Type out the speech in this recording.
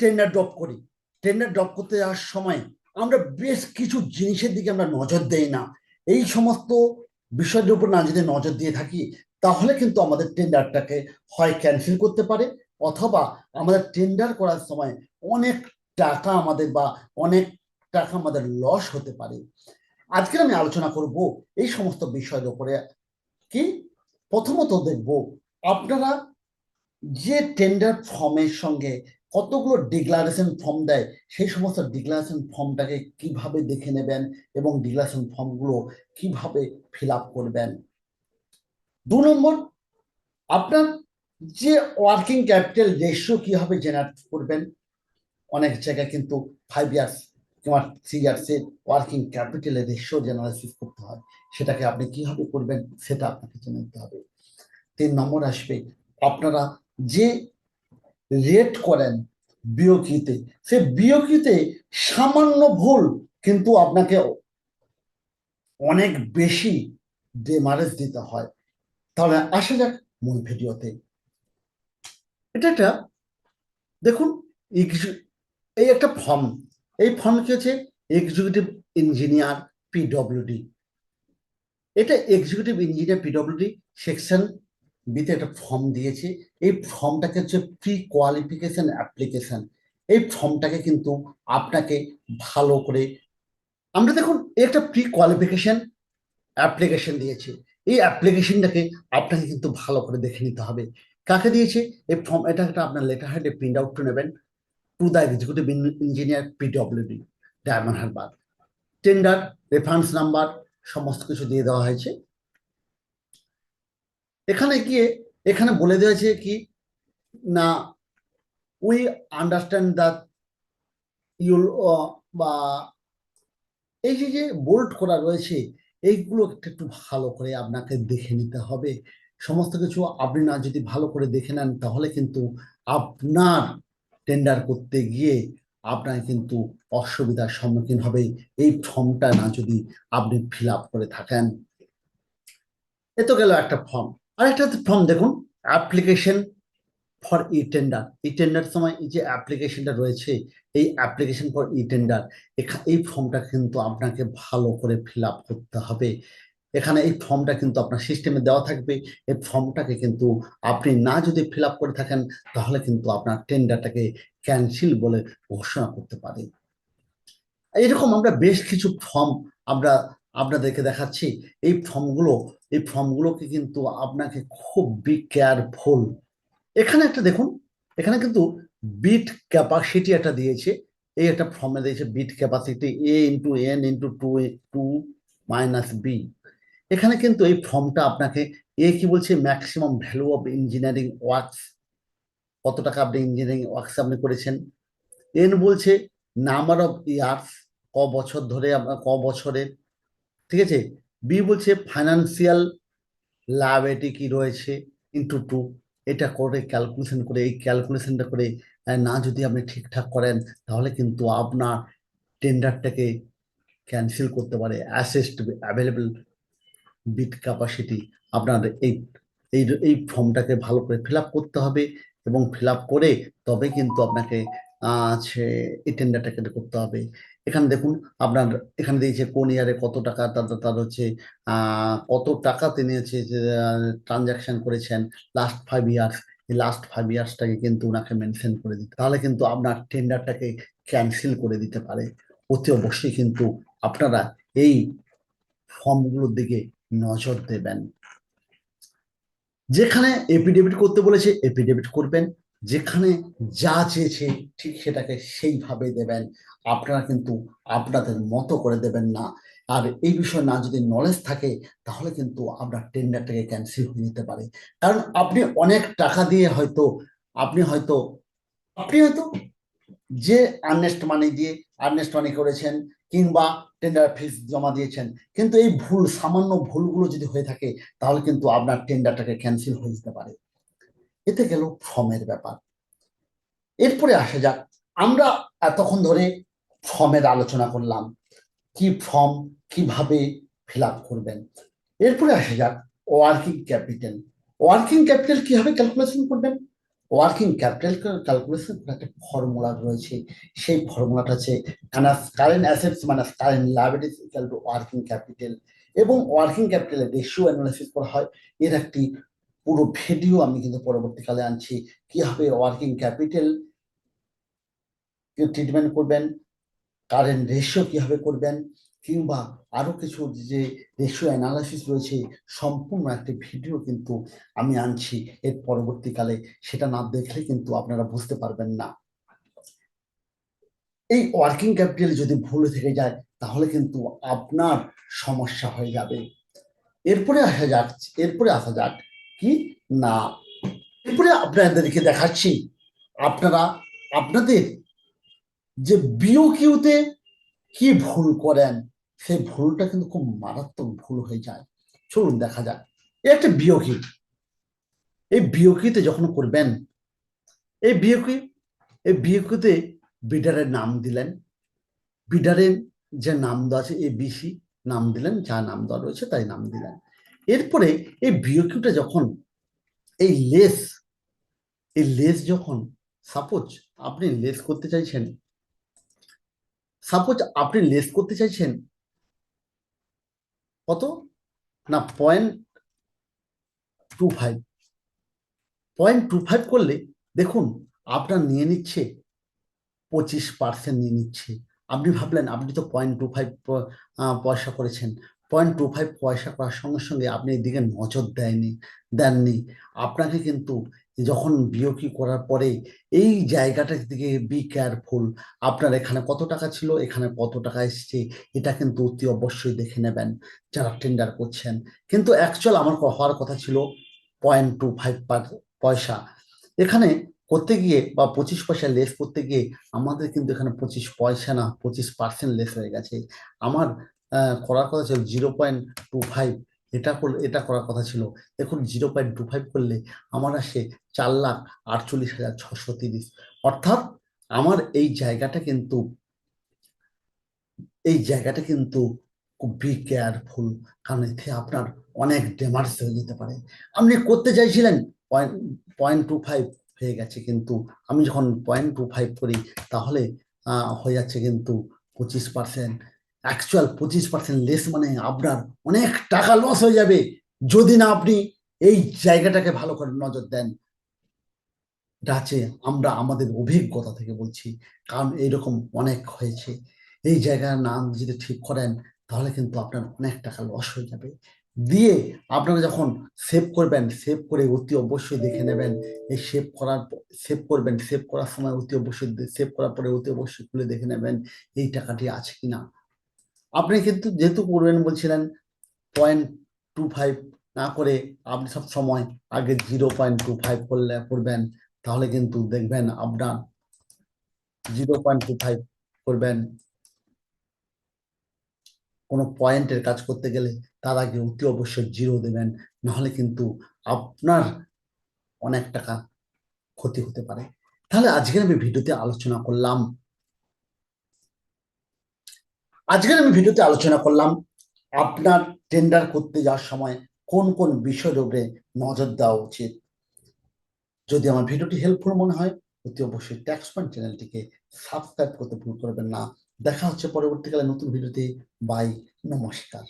Tender drop করি, tender drop করতে যাওয়ার সময় আমরা বেশ কিছু জিনিসের দিকে আমরা নজর দেই না। এই সমস্ত বিষয়ের উপর না যদি নজর দিয়ে থাকি, তাহলে কিন্তু আমাদের টেন্ডারটাকে হয় ক্যান্সেল করতে পারে, অথবা আমাদের টেন্ডার করার সময় অনেক টাকা আমাদের বা অনেক টাকা আমাদের লস হতে পারে। আজকে আমি আলোচনা করব এই সমস্ত বিষয়ের উপরে। কি প্রথমত দেখব, আপনারা যে টেন্ডার ফর্মের সঙ্গে কতগুলো ডিক্লারেশন ফর্ম দেয়, সেই সমস্ত ডিক্লারেশন ফর্মটাকে কিভাবে দেখে নেবেন এবং ডিক্লারেশন ফর্মগুলো কিভাবে ফিল আপ করবেন। 2 নম্বর, আপনার যে ওয়ার্কিং ক্যাপিটাল রেশিও কিভাবে জেনারেট করবেন। অনেক জায়গায় কিন্তু 5 ইয়ার্স কিংবা 3 ইয়ার্সের ওয়ার্কিং ক্যাপিটালের রেশিও জেনারেসিস করতে হয়, সেটাকে আপনি কিভাবে করবেন সেটা আপনাকে জেনে নিতে হবে। 3 নম্বর আসবে, আপনারা যে রেট করেন বিওকিতে, সে বিওকিতে সামান্য ভুল কিন্তু আপনাকে অনেক বেশি ডেমারেজ দিতে হয়। তাহলে আসা যাক মূল ভিডিওতে। এটা একটা দেখুন, এই একটা ফর্ম, এই ফর্ম কি হচ্ছে এক্সিকিউটিভ ইঞ্জিনিয়ার পিডব্লিউডি। এটা এক্সিকিউটিভ ইঞ্জিনিয়ার পিডব্লিউডি সেকশন বিতে একটা ফর্ম দিয়েছে। এই ফর্মটাকে হচ্ছে প্রি কোয়ালিফিকেশন অ্যাপ্লিকেশন। এই ফর্মটাকে কিন্তু আপনাকে ভালো করে, আমরা দেখুন একটা প্রি কোয়ালিফিকেশন অ্যাপ্লিকেশন দিয়েছে। এই অ্যাপ্লিকেশনটাকে আপনাকে কিন্তু ভালো করে দেখে নিতে হবে। কাকে দিয়েছে এই ফর্ম, এটা একটা আপনার লেটার হেডে প্রিন্ট আউট করে নেবেন। To the executive engineer PWD, diamond Harbour. Tender reference number সমস্ত কিছু দিয়ে দেওয়া হয়েছে। এখানে গিয়ে এখানে বলে দেওয়া হয়েছে কি না, উই আন্ডারস্ট্যান্ড দ্যাট ইউল, বা এই যে যে বোল্ড করা রয়েছে, এইগুলো একটু ভালো করে আপনাকে দেখে নিতে হবে। সমস্ত কিছু আপনি না যদি ভালো করে দেখে নেন, তাহলে কিন্তু আপনার টেন্ডার করতে গিয়ে আপনার কিন্তু অসুবিধার সম্মুখীন হবে, এই ফর্মটা না যদি আপনি ফিল আপ করে থাকেন। এ তো গেল একটা ফর্ম। আর একটা ফর্ম দেখুন, application for E tender. E tender সময় এই যে অ্যাপ্লিকেশনটা রয়েছে, এই অ্যাপ্লিকেশন ফর ই টেন্ডার, এই ফর্মটা কিন্তু আপনাকে ভালো করে ফিল আপ করতে হবে। এখানে এই ফর্মটা কিন্তু আপনার সিস্টেমে দেওয়া থাকবে। এই ফর্মটাকে কিন্তু আপনি না যদি ফিল আপ করে থাকেন, তাহলে কিন্তু আপনার টেন্ডারটাকে ক্যান্সেল বলে ঘোষণা করতে পারে। এরকম আমরা বেশ কিছু ফর্ম আমরা আপনাদেরকে দেখাচ্ছি। এই ফর্মগুলোকে কিন্তু আপনাকে খুব বি কেয়ারফুল। এখানে একটা দেখুন, এখানে কিন্তু বিট ক্যাপাসিটি একটা দিয়েছে। এই একটা ফর্মে দিয়েছে bit capacity a into n into two two minus B. এখানে কিন্তু এই ফর্মটা আপনাকে, এ কি বলছে maximum value of engineering works, কত টাকা আপনি ইঞ্জিনিয়ারিং ওয়ার্কস আপনি করেছেন। এন বলছে নাম্বার অফ ইয়ার্স, ক বছর ধরে আপনার, ক বছরের, ঠিক আছে। বি বলছে ফাইন্যান্সিয়াল লায়াবিলিটি কি রয়েছে ইন্টু টু। এটা করে ক্যালকুলেশন করে, এই ক্যালকুলেশনটা করে না যদি আপনি ঠিকঠাক করেন, তাহলে কিন্তু আপনার টেন্ডারটাকে ক্যান্সেল করতে পারে। অ্যাসেস্ট অ্যাভেলেবল বিট ক্যাপাসিটি, আপনার এই এই এই ফর্মটাকে ভালো করে ফিল আপ করতে হবে, এবং ফিল আপ করে তবে কিন্তু আপনাকে আছে এই টেন্ডারটাকে করতে হবে। এখানে দেখুন, আপনার এখানে দিয়েছে কোন ইয়ারে কত টাকা, তার হচ্ছে কত টাকা তিনি হচ্ছে যে ট্রানজাকশন করেছেন লাস্ট 5 ইয়ার্স। এই লাস্ট 5 ইয়ার্সটাকে কিন্তু ওনাকে মেনশন করে দিতে, তাহলে কিন্তু আপনার টেন্ডারটাকে ক্যান্সেল করে দিতে পারে। অতি অবশ্যই কিন্তু আপনারা এই ফর্মগুলোর দিকে নজর দেবেন। যেখানে এফিডেভিট করতে বলেছে এফিডেভিট করবেন, যেখানে যা চেয়েছে ঠিক সেটাকে সেইভাবে দেবেন। আপনারা কিন্তু আপনাদের মতো করে দেবেন না। আর এই বিষয়ে না যদি নলেজ থাকে, তাহলে কিন্তু আপনার টেন্ডারটাকে ক্যান্সেল হয়ে যেতে পারে। কারণ আপনি অনেক টাকা দিয়ে হয়তো, আপনি হয়তো আপনি হয়তো যে আর্নেস্ট মানি করেছেন, কিংবা টেন্ডার ফিস জমা দিয়েছেন, কিন্তু এই ভুল, সামান্য ভুলগুলো যদি হয়ে থাকে, তাহলে কিন্তু আপনার টেন্ডারটাকে ক্যান্সেল হয়ে যেতে পারে। এতে গেল ফর্মের ব্যাপার। এরপরে আসা যাক, আমরা এতক্ষণ ধরে ফর্মের আলোচনা করলাম, কি ফর্ম কিভাবে ফিল আপ করবেন। এরপরে আসা যাক ওয়ার্কিং ক্যাপিটাল। ওয়ার্কিং ক্যাপিটাল কিভাবে ক্যালকুলেশন করবেন। ওয়ার্কিং ক্যাপিটাল ক্যালকুলেশন একটা ফর্মুলা রয়েছে। সেই ফর্মুলাটা হচ্ছে current assets minus current liabilities equal to working capital, এবং ওয়ার্কিং ক্যাপিটালের রেশিও অ্যানালাইসিস করা হয়। এর একটি পুরো ভিডিও আমি কিন্তু পরবর্তীকালে আনছি, কিভাবে ওয়ার্কিং ক্যাপিটাল ট্রিটমেন্ট করবেন, কারেন্ট রেশিও কিভাবে করবেন, কিংবা আরো কিছু যে রেশিও অ্যানালাইসিস রয়েছে, সম্পূর্ণ একটি ভিডিও কিন্তু আমি আনছি এর পরবর্তীকালে। সেটা না দেখলে কিন্তু আপনারা বুঝতে পারবেন না। এই ওয়ার্কিং ক্যাপিটাল যদি ভুল থেকে যায় তাহলে কিন্তু আপনার সমস্যা হয়ে যাবে। এরপরে আসা যাক কি না, এরপরে আপনাদেরকে দেখাচ্ছি আপনারা আপনাদের যে বিওকিউতে কি ভুল করেন, সেই ভুলটা কিন্তু খুব মারাত্মক ভুল হয়ে যায়। চলুন দেখা যাক। একটা বিওকিউ, এই বিওকিউতে যখন করবেন, এই বিওকিউ এই বিওকিউতে বিডারের নাম দিলেন, বিডারের যে নাম দেওয়া আছে ABC নাম দিলেন, যা নাম দেওয়া রয়েছে তাই নাম দিলেন। এরপরে এই বিওকিউটা যখন এই লেস যখন সাপোজ আপনি লেস করতে চাইছেন, কত না 0.25, 0.25 করলে দেখুন আপনার নিয়ে নিচ্ছে 25% নিয়ে নিচ্ছে। আপনি ভাবলেন আপনি তো 0.25 পয়সা করেছেন, 0.25 পয়সা করার সঙ্গে সঙ্গে আপনি এদিকে নজর দেননি। আপনাকে কিন্তু যখন বিওকি করার পরে এই জায়গাটার দিকে বি কেয়ারফুল। আপনার এখানে কত টাকা ছিল, এখানে কত টাকা এসছে, এটা কিন্তু অতি অবশ্যই দেখে নেবেন যারা টেন্ডার করছেন। কিন্তু অ্যাকচুয়াল আমার হওয়ার কথা ছিল 0.25 পয়সা। এখানে করতে গিয়ে বা 25 পয়সা লেস করতে গিয়ে আমাদের কিন্তু এখানে 25 পয়সা না 25% লেস হয়ে গেছে। আমার করার কথা ছিল 0.25, এটা করার কথা ছিল। দেখুন 0.25 করলে আমার আসে 4,48,630। অর্থাৎ আমার এই জায়গাটা কিন্তু খুব বি কেয়ারফুল, কারণ এতে আপনার অনেক ড্যামেজ হয়ে যেতে পারে। আপনি করতে চাইছিলেন পয়েন্ট 0.25 হয়ে গেছে, কিন্তু আমি যখন 0.25 করি তাহলে হয়ে যাচ্ছে কিন্তু 25%। অ্যাকচুয়াল 25% লেস মানে আপনার অনেক টাকা লস হয়ে যাবে যদি না আপনি এই জায়গাটাকে ভালো করে নজর দেন। এটা আছে, আমরা আমাদের অভিজ্ঞতা থেকে বলছি, কারণ এইরকম অনেক হয়েছে। এই জায়গার নাম যদি ঠিক করেন তাহলে কিন্তু আপনার অনেক টাকা লস হয়ে যাবে। দিয়ে আপনারা যখন সেভ করে অতি অবশ্যই দেখে নেবেন। এই সেভ করার সময় অতি অবশ্যই সেভ করার পরে অতি অবশ্যই খুলে দেখে নেবেন এই টাকাটি আছে কিনা। আপনি কিন্তু যেহেতু করবেন বলছিলেন 0.25 না করে আপনি সব সময় আগে 0.25 করবেন, তাহলে কিন্তু দেখবেন আপনার 0.25 করবেন কোনো পয়েন্টের কাজ করতে গেলে তার আগে অতি অবশ্যই 0 দেবেন, নাহলে কিন্তু আপনার অনেক টাকা ক্ষতি হতে পারে। তাহলে আজকের আমি ভিডিওতে আলোচনা করলাম আপনার টেন্ডার করতে যাওয়ার সময় কোন কোন বিষয়ের উপরে নজর দেওয়া উচিত। যদি আমার ভিডিওটি হেল্পফুল মনে হয় অতি অবশ্যই ট্যাক্স পয়েন্ট চ্যানেলটিকে সাবস্ক্রাইব করতে ভুল করবেন না। দেখা হচ্ছে পরবর্তীকালে নতুন ভিডিওতে। বাই। নমস্কার।